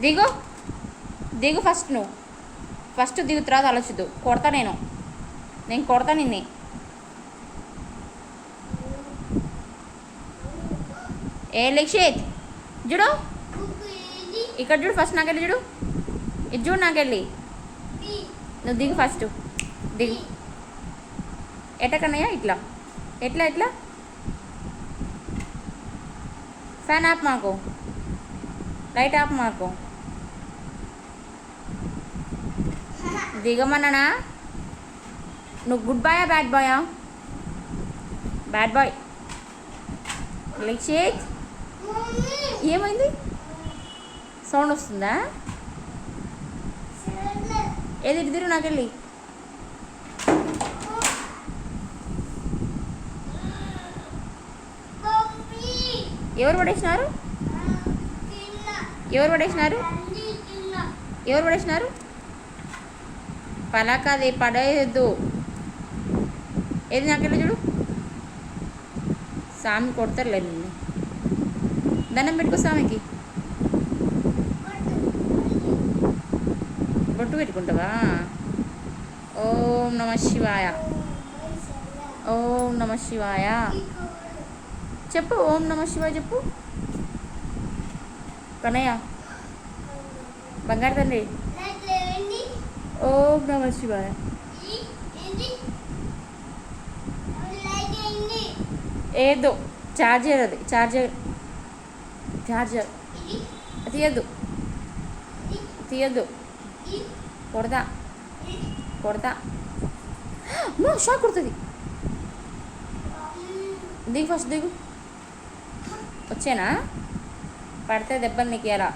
దిగు దిగు ఫస్ట్ నువ్వు ఫస్ట్ దిగు తర్వాత ఆలోచిద్దు. కొడతా నేను కొడతా నిన్నే. ఏ లక్షిత్ చూడు ఇక్కడ చూడు, ఫస్ట్ నాకెళ్ళి చూడు, ఇది చూడు నాకెళ్ళి. నువ్వు దిగు ఫస్ట్ దిగు. ఎట్టకన్నయ్యా ఇట్లా ఎట్లా ఎట్లా ఫ్యాన్ ఆప్ మాకు, లైట్ ఆప్ మాకు. దిగమన్నానా? నువ్వు గుడ్ బాయా బ్యాడ్ బాయా? Bad boy. లక్షిత్ ఏమైంది? సౌండ్ వస్తుందా? ఏది ఇటు తిరుగు నాకెళ్ళి. ఎవరు పడేసినారు? ఎవరు పడేసినారు? ఎవరు పడేసినారు? పలాకాది పడేయద్దు. ఏది నాకెళ్ళి చూడు. స్వామి కొడతారులే నిన్ను. దండం పెట్టుకో స్వామికి. బొట్టు పెట్టుకుంటావా? ఓం నమ శివాయ, ఓం నమ శివాయ చెప్పు. ఓం నమ శివాయ చెప్పు. కన్నయ్య బంగారు తండ్రి ఓం నమ శివాయ. ఏదో చార్జర్, అది చార్జర్ తీయద్దు తీయద్దు. కొడతా కొడతా. షాక్ కొడుతుంది. దిగు ఫస్ట్ దిగు. వచ్చేనా? పడితే దెబ్బలు నీకు ఎలా?